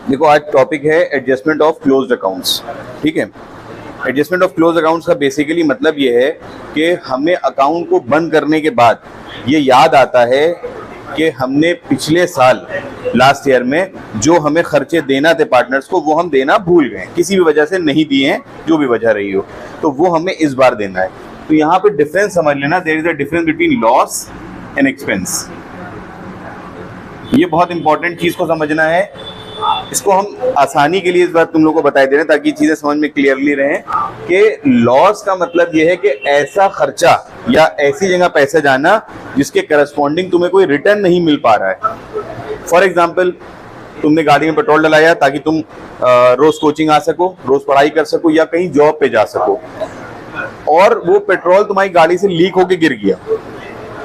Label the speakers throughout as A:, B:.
A: देखो आज टॉपिक है एडजस्टमेंट ऑफ क्लोज्ड अकाउंट्स। ठीक है, एडजस्टमेंट ऑफ क्लोज अकाउंट्स का बेसिकली मतलब ये है कि हमें अकाउंट को बंद करने के बाद ये याद आता है कि हमने पिछले साल लास्ट ईयर में जो हमें खर्चे देना थे पार्टनर्स को वो हम देना भूल गए, किसी भी वजह से नहीं दिए हैं, जो भी वजह रही हो, तो वो हमें इस बार देना है। तो यहाँ पे डिफरेंस समझ लेना, there is a difference between loss and expense. ये बहुत इंपॉर्टेंट चीज को समझना है। इसको हम आसानी के लिए इस बार तुम लोग को बता दे रहे हैं ताकि चीजें समझ में क्लियरली रहें कि लॉस का मतलब ये है कि ऐसा खर्चा या ऐसी जगह पैसे जाना जिसके करस्पॉन्डिंग तुम्हें कोई रिटर्न नहीं मिल पा रहा है। फॉर एग्जाम्पल, तुमने गाड़ी में पेट्रोल डलाया ताकि तुम रोज कोचिंग आ सको, रोज पढ़ाई कर सको या कहीं जॉब पे जा सको, और वो पेट्रोल तुम्हारी गाड़ी से लीक होके गिर गया।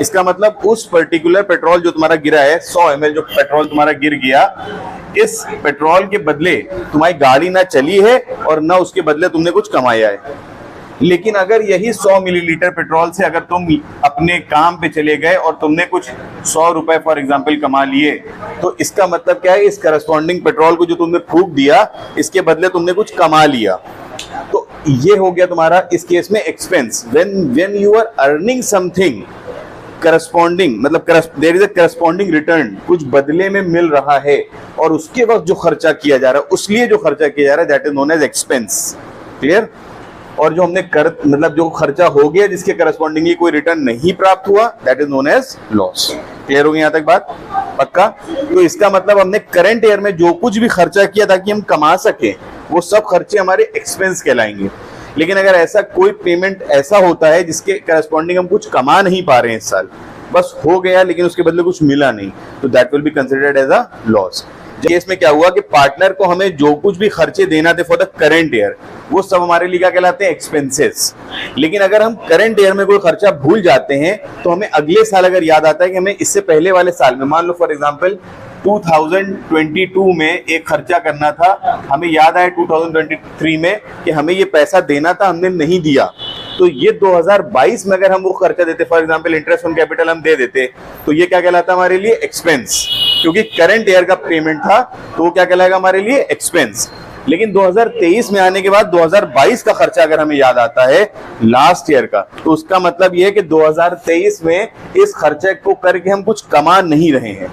A: इसका मतलब उस पर्टिकुलर पेट्रोल जो तुम्हारा गिरा है, 100 ml जो पेट्रोल तुम्हारा गिर गया, इस पेट्रोल के बदले तुम्हारी गाड़ी ना चली है और ना उसके बदले तुमने कुछ कमाया है। लेकिन अगर यही 100 मिलीलीटर पेट्रोल से अगर तुम अपने काम पे चले गए और तुमने कुछ 100 रुपए फॉर एग्जांपल कमा लिए, तो इसका मतलब क्या है, इस करस्पॉन्डिंग पेट्रोल को जो तुमने फूंक दिया इसके बदले तुमने कुछ कमा लिया। तो ये हो गया तुम्हारा इस केस में expense. When you are earning something corresponding, मतलब there is a corresponding return, कुछ बदले में मिल रहा है और उसके वक्त जो खर्चा किया जा रहा है, उसलिए जो खर्चा किया जा रहा है, that is known as expense. Clear? और जो हमने मतलब जो खर्चा हो गया जिसके करस्पॉन्डिंगली कोई रिटर्न नहीं प्राप्त हुआ, that is known as loss. Clear हो गई यहाँ तक बात? पक्का? तो इसका मतलब हमने करंट ईयर में जो कुछ भी खर्चा किया ताकि हम कमा सके, वो सब खर्चे हमारे एक्सपेंस कहलाएंगे। लेकिन अगर ऐसा कोई पेमेंट ऐसा होता है जिसके करस्पॉन्डिंग हम कुछ कमा नहीं पा रहे हैं इस साल, बस हो गया लेकिन उसके बदले कुछ मिला नहीं, तो that will be considered as a loss. Case में क्या हुआ कि पार्टनर को हमें जो कुछ भी खर्चे देना थे फॉर द करंट ईयर, वो सब हमारे लिए क्या कहलाते हैं, एक्सपेंसेस। लेकिन अगर हम करंट ईयर में कोई खर्चा भूल जाते हैं तो हमें अगले साल अगर याद आता है कि हमें इससे पहले वाले साल में, मान लो फॉर एग्जांपल 2022 में एक खर्चा करना था, हमें याद आया 2023 में कि हमें ये पैसा देना था, हमने नहीं दिया, तो ये 2022 में अगर हम वो खर्चा देते, for example interest on capital हम दे देते, तो ये क्या कहलाता हमारे लिए, एक्सपेंस, क्योंकि करंट ईयर का पेमेंट था, तो वो क्या कहलाएगा हमारे लिए, एक्सपेंस। लेकिन 2023 में आने के बाद 2022 का खर्चा अगर हमें याद आता है लास्ट ईयर का, तो उसका मतलब ये है कि 2023 में इस खर्चे को करके हम कुछ कमा नहीं रहे हैं।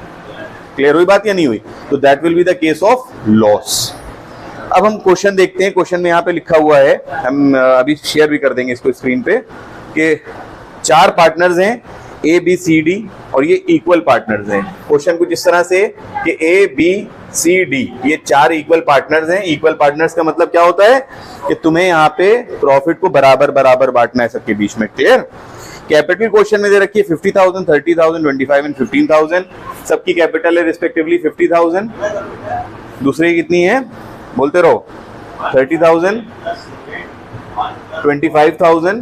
A: क्लियर हुई बात या नहीं हुई? तो that will be the case of loss. अब हम क्वेश्चन देखते हैं। क्वेश्चन में यहाँ पे लिखा हुआ है, हम अभी शेयर भी कर देंगे इसको स्क्रीन पे, कि 4 पार्टनर्स हैं ए बी सी डी और ये इक्वल पार्टनर्स हैं। क्वेश्चन कुछ इस तरह से कि ए बी सी डी ये 4 इक्वल पार्टनर्स हैं। इक्वल पार्टनर्स का मतलब क्या होता है कि तुम्हें यहाँ पे प्रॉफिट को बराबर बराबर बांटना है सबके बीच में। क्लियर? कैपिटल क्वेश्चन में दे रखी है 50,000, 30,000, 25 एंड 15,000। सबकी कैपिटल है रिस्पेक्टिवली 50,000। दूसरी कितनी है, बोलते रहो, 30,000, 25,000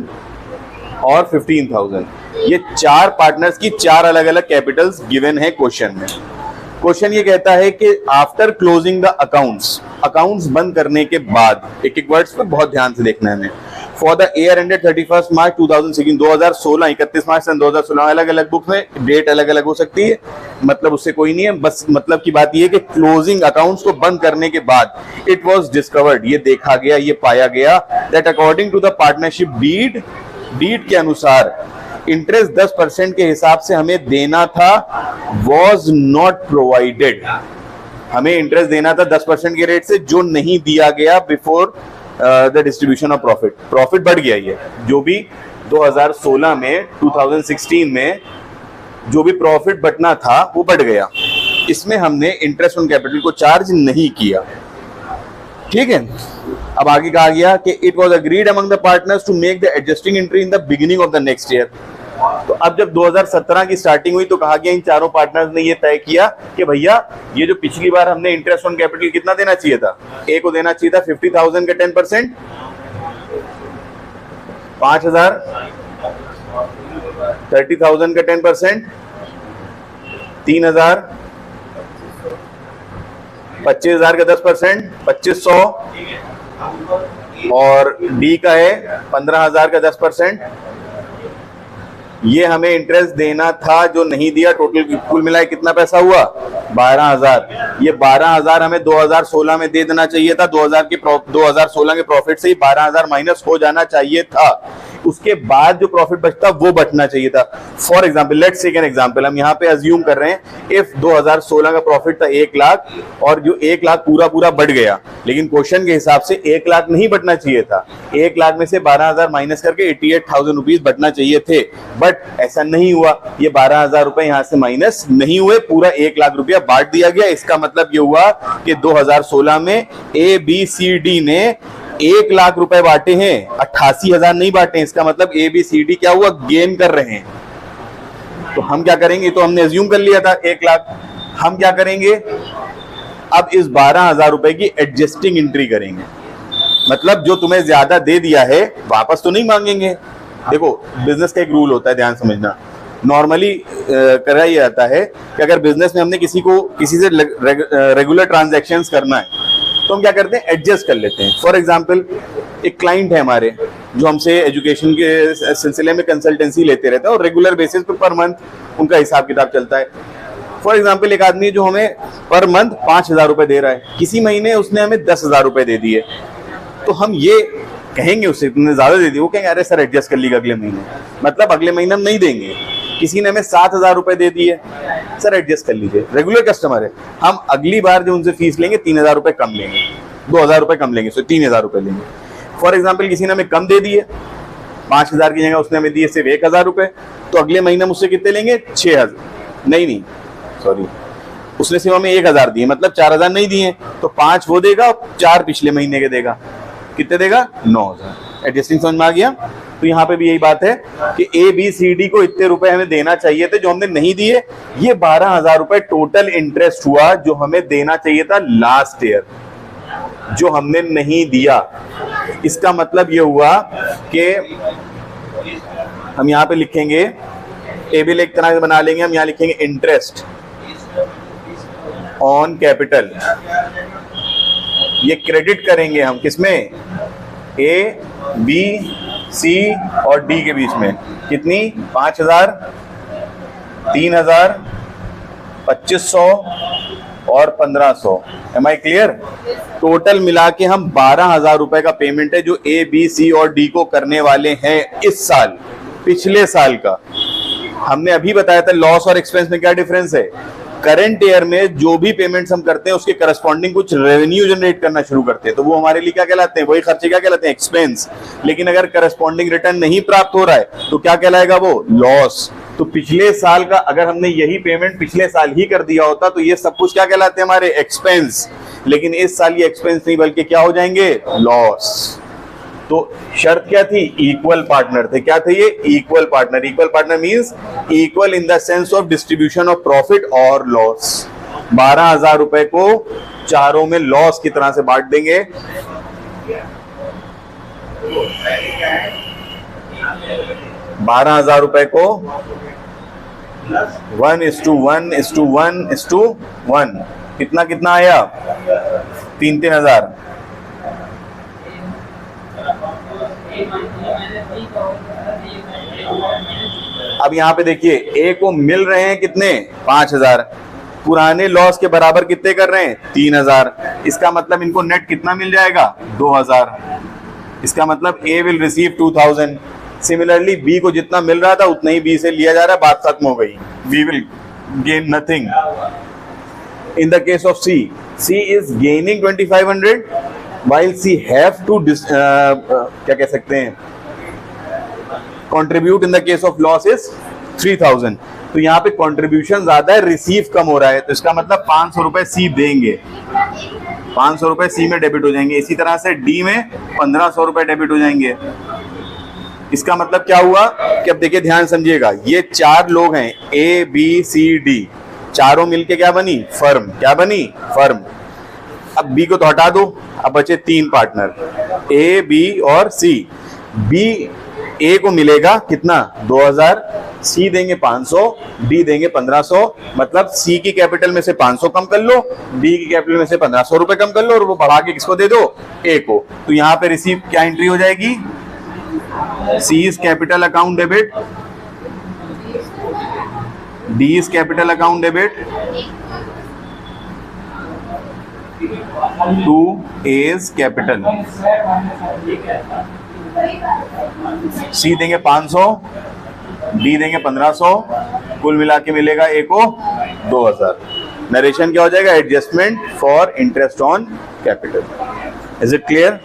A: और 15,000। ये 4 पार्टनर्स की 4 अलग अलग कैपिटल्स गिवन है क्वेश्चन में। क्वेश्चन ये कहता है कि आफ्टर क्लोजिंग द अकाउंट्स बंद करने के बाद, एक एक वर्ड्स पे बहुत ध्यान से देखना है हमें, फॉर द ईयर एंडेड 31 मार्च 2016, 2016, 31 मार्च सन 2016, अलग अलग बुक में डेट अलग अलग हो सकती है, मतलब उससे कोई नहीं है, बस मतलब की बात ये कि क्लोजिंग अकाउंट्स को बंद करने के बाद इट वाज डिस्कवर्ड, ये देखा गया, ये पाया गया, that according to the partnership deed के अनुसार इंटरेस्ट 10% के हिसाब से हमें देना था, was not provided। हमें इंटरेस्ट देना था 10% के रेट से, जो नहीं दिया गया before the distribution of profit. Profit बढ़ गया, ये जो भी 2016 में 2016 में जो भी प्रॉफिट बटना था वो बढ़ गया, इसमें हमने इंटरेस्ट ऑन कैपिटल को चार्ज नहीं किया। ठीक है? अब आगे कहा गया कि it was agreed among the partners to make the adjusting entry in the beginning of the next year. तो अब जब 2017 की स्टार्टिंग हुई तो कहा गया, इन चारों पार्टनर्स ने ये तय किया कि भैया ये जो पिछली बार हमने इंटरेस्ट ऑन कैपिटल कितना देना चाहिए था, ए को देना चाहिए था 50,000 का 10%, 5,000, 30,000 का 10%, 3,000, 25,000 का 10%, 2,500, और डी का है 15,000 का 10%, ये हमें इंटरेस्ट देना था जो नहीं दिया, टोटल कुल मिलाए कितना पैसा हुआ 12,000। ये 12,000 हमें 2016 में दे देना चाहिए था। 2016 के प्रॉफिट से ही 12,000 माइनस हो जाना चाहिए था। उसके बाद जो प्रॉफिट बचता वो बचना चाहिए था। For example, let's take an example, हम यहाँ पे अज्यूम कर रहे हैं इफ 2016 का प्रॉफिट था 1 लाख और जो 1 लाख पूरा पूरा बढ़ गया, लेकिन क्वेश्चन के हिसाब से 1 लाख नहीं बढ़ना चाहिए था। 1 लाख में से 12,000 माइनस करके 88,000 रुपीज बढ़ना चाहिए थे, बट ऐसा नहीं हुआ। ये 12,000 रुपए यहाँ से माइनस नहीं हुए, पूरा 1 लाख रुपया बांट दिया गया। इसका मतलब ये हुआ कि 2016 में ABCD ने 1 लाख रुपए बांटे हैं, 88,000 नहीं बांटे। इसका मतलब ABCD क्या हुआ, गेन कर रहे हैं। तो हम क्या करेंगे, तो हमने अज्यूम कर लिया था 1 लाख। हम क्या करेंगे, अब इस 12,000 रुपए की एडजस्टिंग एंट्री करेंगे। मतलब जो तुम्हें ज्यादा दे दिया है वापस तो नहीं मांगेंगे। देखो बिजनेस का एक रूल होता है, ध्यान समझना। नॉर्मली करा यह जाता है कि अगर बिजनेस में हमने किसी से रेगुलर ट्रांजैक्शंस करना है तो हम क्या करते हैं, एडजस्ट कर लेते हैं। फॉर एग्जांपल, एक क्लाइंट है हमारे जो हमसे एजुकेशन के सिलसिले में कंसल्टेंसी लेते रहते हैं और रेगुलर बेसिस पे पर मंथ उनका हिसाब किताब चलता है। फॉर एग्जांपल, एक आदमी जो हमें पर मंथ 5,000 रुपए दे रहा है, किसी महीने उसने हमें 10,000 रुपए दे दिए, तो हम ये कहेंगे उससे इतने ज्यादा दे दिए, वो कहेंगे अरे सर एडजस्ट कर लीजिए अगले महीने, मतलब अगले महीने हम नहीं देंगे। किसी ने हमें 7,000 रुपए दे दिए, सर एडजस्ट कर लीजिए, रेगुलर कस्टमर है, हम अगली बार जो उनसे फीस लेंगे 3,000 रुपए कम लेंगे, 2,000 रुपए कम लेंगे, 3,000 रुपए लेंगे। फॉर एग्जाम्पल, किसी ने हमें कम दे दिए, 5,000 की जगह उसने हमें दिए सिर्फ 1,000 रुपए, तो अगले महीने मुझसे कितने लेंगे, 6,000, नहीं सॉरी, उसने सिर्फ हमें 1,000 दिए, मतलब 4,000 नहीं दिए, तो 5 वो देगा और 4 पिछले महीने के देगा। कितने देगा, 9,000। एडजस्टिंग समझ में आ गया। तो यहाँ पे भी यही बात है कि ABCD को इतने रुपए हमें देना चाहिए थे जो हमने नहीं दिए। ये 12,000 रुपए टोटल इंटरेस्ट हुआ जो हमें देना चाहिए था लास्ट ईयर, जो हमने नहीं दिया। इसका मतलब ये हुआ कि हम यहाँ पे लिखेंगे, टेबल एक तरह से बना लेंगे, हम यहाँ लिखेंगे इंटरेस्ट ऑन कैपिटल। ये क्रेडिट करेंगे हम किसमें, A, B, C और D के बीच में। कितनी, 5,000, 3,000, 2,500 और 1,500। M I clear. टोटल मिला के हम 12,000 रुपए का पेमेंट है जो A, B, C और D को करने वाले हैं इस साल। पिछले साल का हमने अभी बताया था लॉस और एक्सपेंस में क्या डिफरेंस है। करंट ईयर में जो भी पेमेंट्स हम करते हैं उसके करस्पॉन्डिंग कुछ रेवेन्यू जनरेट करना शुरू करते हैं, तो वो हमारे लिए क्या कहलाते हैं, वही खर्चे क्या कहलाते हैं, एक्सपेंस। लेकिन अगर करस्पॉन्डिंग रिटर्न नहीं प्राप्त हो रहा है तो क्या कहलाएगा, वो लॉस। तो पिछले साल का अगर हमने यही पेमेंट पिछले साल ही कर दिया होता तो ये सब कुछ क्या कहलाते हैं, हमारे एक्सपेंस। लेकिन इस साल ये एक्सपेंस नहीं बल्कि क्या हो जाएंगे, लॉस। तो शर्त क्या थी, इक्वल पार्टनर थे। क्या थे ये, equal partner. Equal partner means equal in the sense of distribution of profit और लॉस। 12,000 रुपए को चारों में लॉस की तरह से बांट देंगे। ₹12,000 को 1:1:1:1 कितना कितना आया, 3,000। अब यहां पे देखिए ए को मिल रहे हैं कितने, 5,000। पुराने लॉस के बराबर कितने कर रहे हैं, 3,000। इसका मतलब इनको नेट कितना मिल जाएगा, 2,000। इसका मतलब ए विल रिसीव 2,000। सिमिलरली बी को जितना मिल रहा था उतना ही बी से लिया जा रहा है, बात खत्म हो गई। We will gain nothing. In the case of C, C is gaining 2,500 while C have to क्या कह सकते हैं, contribute in the case of loss is 3,000। तो यहाँ पे contribution ज्यादा है, रिसीव कम हो रहा है, तो इसका मतलब 500 रुपए C देंगे, 500 रुपए C में डेबिट हो जाएंगे। इसी तरह से D में 1,500 रुपए डेबिट हो जाएंगे। इसका मतलब क्या हुआ कि अब देखिए ध्यान समझिएगा, ये 4 लोग हैं A, B, C, D, चारों मिलके क्या बनी, फर्म। क्या बनी, फर्म। अब B को तो हटा दो, अब बचे 3 पार्टनर A, B और C। B A को मिलेगा कितना, 2,000, C देंगे 500, D देंगे 1,500। मतलब C की कैपिटल में से 500 कम कर लो, D की कैपिटल में से 1,500 रुपए कम कर लो और वो बढ़ा के किसको दे दो, A को। तो यहाँ पे रिसीव क्या एंट्री हो जाएगी, C is capital account debit D is capital account debit, to is capital, C देंगे 500, डी देंगे 1500, कुल मिला के मिलेगा ए को 2000। नरेशन क्या हो जाएगा? Adjustment for interest on capital. Is it clear?